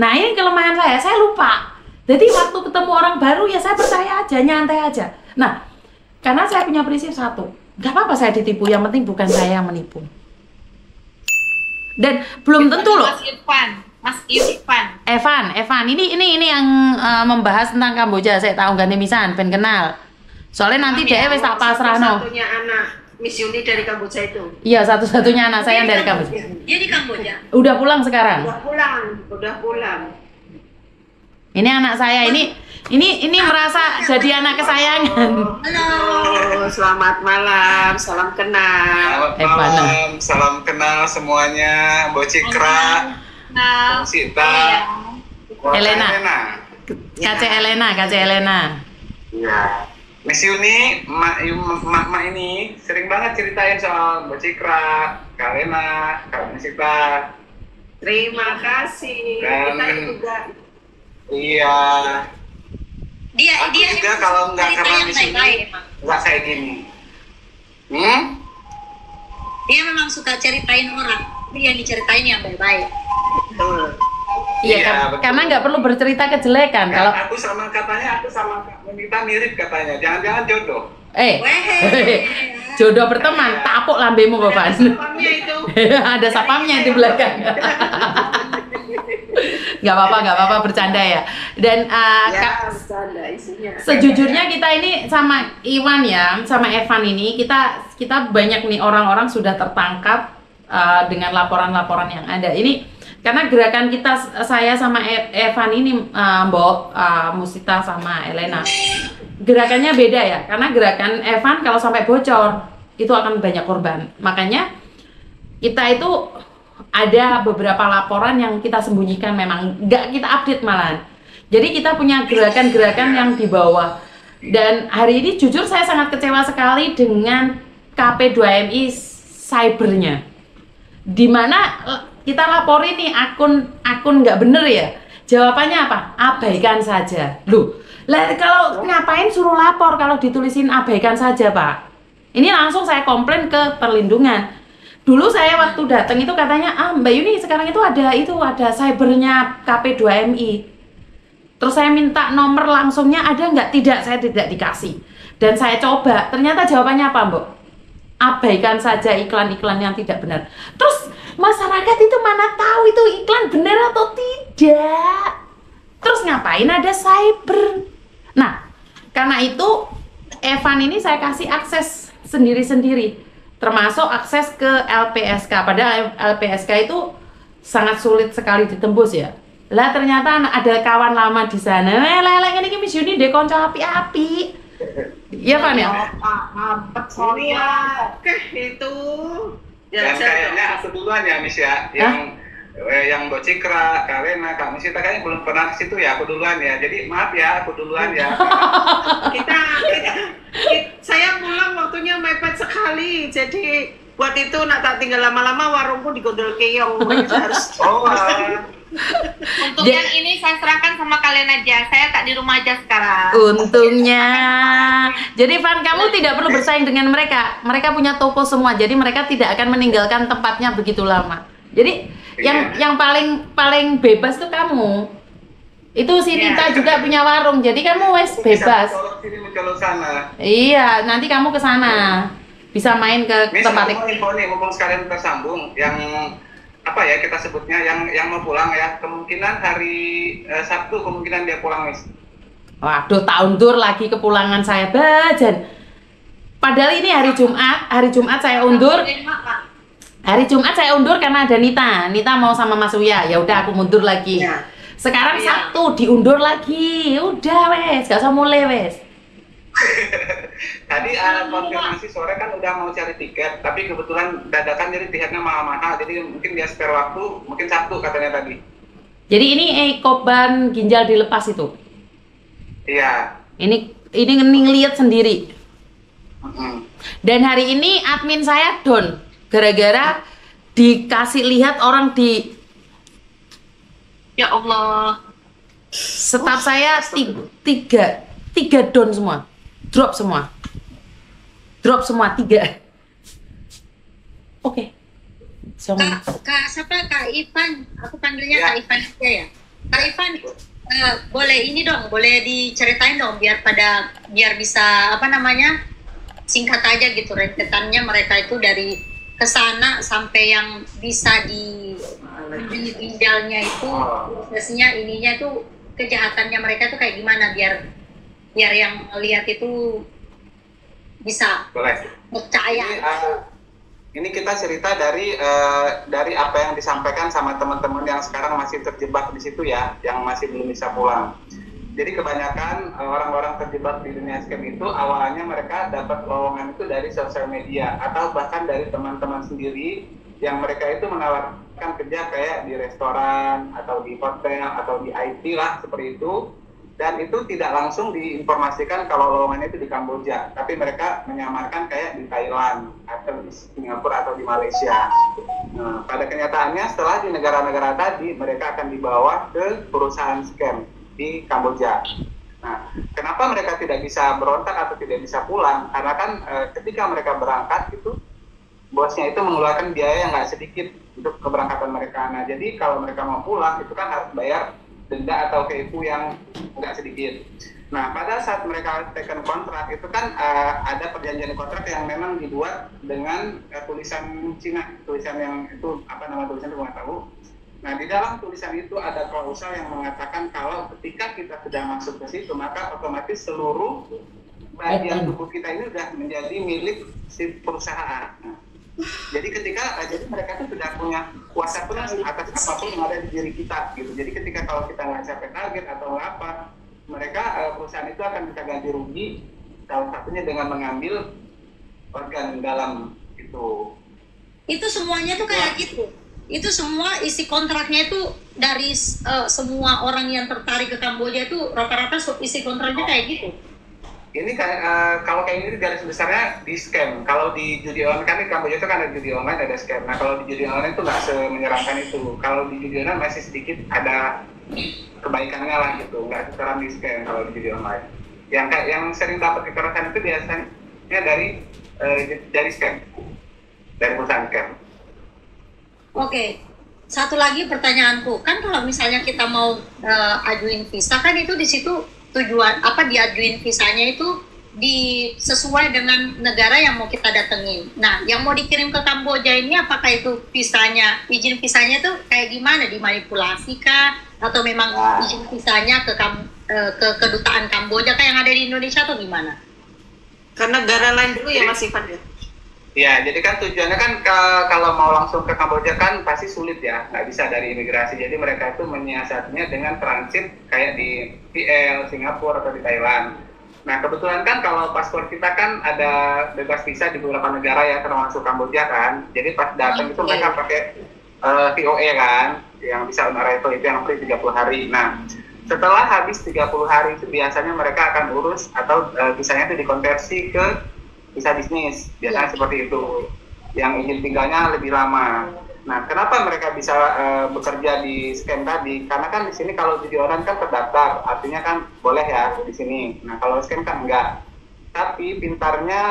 Nah ini kelemahan saya lupa. Jadi waktu ketemu orang baru ya saya percaya aja, nyantai aja. Nah, karena saya punya prinsip satu, nggak apa-apa saya ditipu, yang penting bukan saya yang menipu. Dan belum tentu loh. Mas Irfan. Evan, ini yang membahas tentang Kamboja. Saya tahu ganti misan, ben kenal. Soalnya nanti dia wis tak pasrahno. Satunya anak Miss Yuni dari Kamboja itu. Iya, satu-satunya anak saya yang dari Kamboja. Dia di Kamboja. Udah pulang sekarang. Udah pulang. Ini anak saya, ini merasa jadi anak kesayangan. Halo, selamat malam, salam kenal. Selamat malam, salam kenal semuanya, Mbok Cikra, Nah, Sita, Elena. KC Elena. Iya. Miss Yuni, mak ini sering banget ceritain soal Mbok Cikra, Kak Elena, Kak Sita. Terima kasih. Dan Kita juga. Iya. dia juga kalau nggak cerita karena yang Miss Yuni, baik-baik emang. nggak kayak gini. Dia memang suka ceritain orang. Dia yang diceritain yang baik-baik. Betul. Iya, Iya, betul. karena nggak perlu bercerita kejelekan. Kalau Aku sama Kak Menita mirip katanya. Jangan-jangan jodoh. Weh. jodoh berteman, tapuk lambemu Bapak. Sapamnya itu. Ada sapamnya di belakang. Nggak apa-apa bercanda ya. Dan Ya, bercanda isinya. sejujurnya kita ini sama Iwan ya, sama Evan ini kita banyak nih orang-orang sudah tertangkap dengan laporan-laporan yang ada. Ini karena gerakan kita, saya sama Evan ini, Mbok, Musita sama Elena, gerakannya beda ya. Karena gerakan Evan kalau sampai bocor itu akan banyak korban. Makanya kita itu ada beberapa laporan yang kita sembunyikan, memang nggak kita update malahan. Jadi kita punya gerakan-gerakan yang di bawah. Dan hari ini jujur saya sangat kecewa sekali dengan KP2MI cybernya. Dimana kita laporin nih akun nggak bener ya. Jawabannya apa? Abaikan saja. Loh, lah kalau ngapain suruh lapor kalau ditulisin abaikan saja, Pak? Ini langsung saya komplain ke perlindungan. Dulu saya waktu datang itu katanya, Mbak Yuni sekarang itu ada cybernya KP2MI. Terus saya minta nomor langsungnya, ada nggak? Tidak, saya tidak dikasih. Dan saya coba, ternyata jawabannya apa, Mbak? Abaikan saja iklan-iklan yang tidak benar. Terus masyarakat itu mana tahu itu iklan benar atau tidak? Terus ngapain ada cyber? Nah, karena itu Evan ini saya kasih akses sendiri-sendiri. Termasuk akses ke LPSK, padahal LPSK itu sangat sulit sekali ditembus ya. Lah ternyata ada kawan lama di sana. Lelek ini Miss Yuni deh konco api-api. Iya Pan ya? Mampet soalnya. Oke itu. Dan kayaknya aku duluan ya Miss ya, yang Mbok Cikra, Kak Lena, Kak Musita kayaknya belum pernah ke situ ya, aku duluan ya. Jadi maaf ya, aku duluan ya. Saya pulang waktunya mepet sekali, jadi buat itu nak tak tinggal lama-lama warungku digondol keong. Harus. Untuk yang ini saya serahkan sama kalian aja. Saya tak di rumah aja sekarang. Untungnya. Jadi Van, kamu tidak perlu bersaing dengan mereka. Mereka punya toko semua, jadi mereka tidak akan meninggalkan tempatnya begitu lama. Jadi yang paling bebas tuh kamu. Itu si Rita juga punya warung, jadi kamu wes bebas. Iya, nanti kamu ke sana. Bisa main ke tempat itu. Info nih, mumpung sekalian tersambung, yang apa ya kita sebutnya, yang mau pulang ya, kemungkinan hari Sabtu kemungkinan dia pulang Miss. Waduh, tahun lagi kepulangan saya bajan. Padahal ini hari Jumat saya undur. Hari Jumat saya undur karena ada Nita mau sama Mas Uya. Ya udah aku mundur lagi. Ya. Sekarang Sabtu diundur lagi. Udah wes, gak usah mulai wes. Tadi konfirmasi sore kan udah mau cari tiket, tapi kebetulan dadakan jadi tiketnya mahal-mahal. Jadi mungkin dia spare waktu, mungkin Sabtu katanya tadi. Jadi ini korban ginjal dilepas itu. Iya. Ini ngeliat sendiri. Dan hari ini admin saya down gara-gara dikasih lihat orang di. Ya Allah. Staf saya tiga down semua, drop semua 3. Oke. Kak siapa? Kak Ivan. Aku panggilnya Kak Ivan aja ya. Kak boleh ini dong, boleh diceritain dong biar bisa apa namanya, singkat aja gitu rentetannya mereka itu dari kesana sampai yang bisa di ginjalnya itu, prosesnya ininya itu kejahatannya mereka itu kayak gimana biar yang lihat itu bisa percaya. Ini kita cerita dari apa yang disampaikan sama teman-teman yang sekarang masih terjebak di situ ya, yang masih belum bisa pulang. Jadi kebanyakan orang-orang terjebak di dunia scam itu awalnya mereka dapat lowongan itu dari sosial media atau bahkan dari teman-teman sendiri yang mereka itu menawarkan kerja kayak di restoran atau di hotel atau di IT lah seperti itu. Dan itu tidak langsung diinformasikan kalau lowongannya itu di Kamboja, tapi mereka menyamarkan kayak di Thailand atau di Singapura atau di Malaysia. Nah, pada kenyataannya setelah di negara-negara tadi mereka akan dibawa ke perusahaan scam di Kamboja. Nah, kenapa mereka tidak bisa berontak atau tidak bisa pulang? Karena kan ketika mereka berangkat itu bosnya itu mengeluarkan biaya yang nggak sedikit untuk keberangkatan mereka. Nah, jadi kalau mereka mau pulang itu kan harus bayar denda atau KIPU yang nggak sedikit. Nah, pada saat mereka taken kontrak itu kan ada perjanjian kontrak yang memang dibuat dengan tulisan Cina, tulisan yang itu apa nama tulisan itu nggak tahu. Nah, di dalam tulisan itu ada klausul yang mengatakan kalau ketika kita sudah masuk ke situ maka otomatis seluruh bagian tubuh kita ini sudah menjadi milik si perusahaan. Nah, jadi mereka itu sudah punya kuasa penuh atas apapun yang ada di diri kita gitu. Jadi ketika kalau kita nggak capai target atau apa, mereka perusahaan itu akan bisa ganti rugi, salah satunya dengan mengambil organ dalam itu. Itu semuanya tuh kayak gitu. Itu semua isi kontraknya itu dari semua orang yang tertarik ke Kamboja itu rata-rata isi kontraknya kayak gitu. Ini kalau kayak ini garis besarnya di scam. Kalau di judi online kan di Kamboja itu kan ada judi online, ada scam. Nah kalau di judi online itu nggak semenyeramkan itu. Kalau di judi online masih sedikit ada kebaikannya lah gitu, nggak seseram di scam kalau di judi online. Yang sering dapat kekerasan itu biasanya dari scam, dari perusahaan scam. Oke. Satu lagi pertanyaanku, kan kalau misalnya kita mau ajuin visa kan itu di situ tujuan apa diajuin visanya itu sesuai dengan negara yang mau kita datengin. Nah, yang mau dikirim ke Kamboja ini apakah itu visanya, izin visanya itu kayak gimana, dimanipulasi kah atau memang izin visanya ke kedutaan Kamboja kayak yang ada di Indonesia atau gimana? Karena negara lain dulu ya Mas Ivan ya. Ya, jadi kan tujuannya kan kalau mau langsung ke Kamboja kan pasti sulit ya, nggak bisa dari imigrasi. Jadi mereka itu menyiasatinya dengan transit kayak di PL, Singapura atau di Thailand. Nah kebetulan kan kalau paspor kita kan ada bebas visa di beberapa negara ya, termasuk Kamboja kan. Jadi pas datang itu mereka pakai VOE kan, yang bisa on arrival itu yang free 30 hari. Nah setelah habis 30 hari itu biasanya mereka akan urus atau visanya itu dikonversi ke visa bisnis, biasanya seperti itu, yang izin tinggalnya lebih lama. Nah, kenapa mereka bisa bekerja di scam tadi? Karena kan di sini kalau judi online kan terdaftar, artinya kan boleh ya di sini. Nah, kalau scam kan enggak. Tapi pintarnya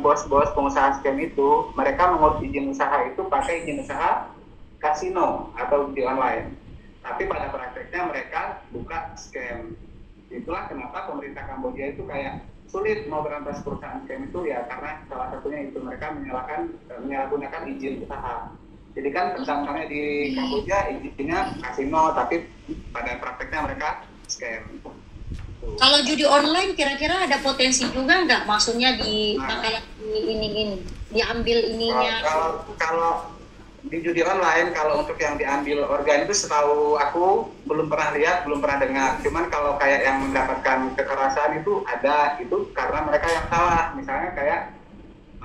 bos-bos pengusaha scam itu, mereka mengurus izin usaha itu pakai izin usaha kasino atau judi online. Tapi pada prakteknya mereka buka scam. Itulah kenapa pemerintah Kamboja itu kayak sulit mau berantas perusahaan scam itu ya, karena salah satunya itu mereka menyalahgunakan izin usaha. Jadi kan terdaftarnya di Kamboja izinnya kasino, tapi pada prakteknya mereka scam. Kalau judi online kira-kira ada potensi juga nggak? Maksudnya diambil ininya? Kalau di judi online, kalau untuk yang diambil organ itu setahu aku belum pernah lihat, belum pernah dengar. Cuman kalau kayak yang mendapatkan kekerasan itu ada, itu karena mereka yang salah. Misalnya kayak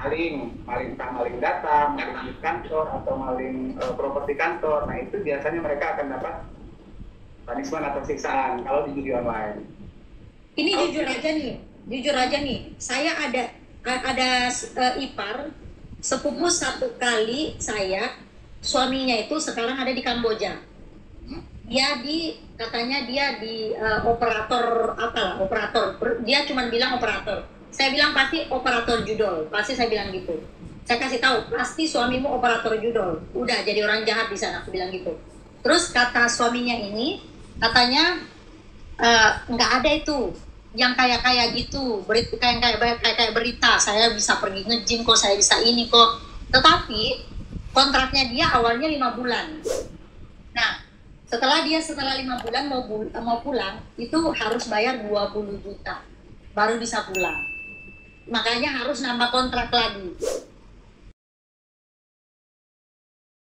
maling data, maling kantor, atau maling properti kantor. Nah itu biasanya mereka akan dapat punishment atau siksaan kalau di judi online. Ini jujur aja nih, saya ada ipar sepupu satu kali saya, suaminya itu sekarang ada di Kamboja. Katanya dia di operator dia cuma bilang operator. Saya bilang pasti operator judol, pasti saya bilang gitu. Saya kasih tahu, pasti suamimu operator judol. Udah jadi orang jahat di sana, aku bilang gitu. Terus kata suaminya ini, katanya nggak ada itu yang kayak gitu, kayak berita saya bisa pergi nge-gym kok, saya bisa ini kok. Tetapi kontraknya dia awalnya 5 bulan. Nah, setelah 5 bulan mau pulang, itu harus bayar 20 juta baru bisa pulang. Makanya harus nambah kontrak lagi.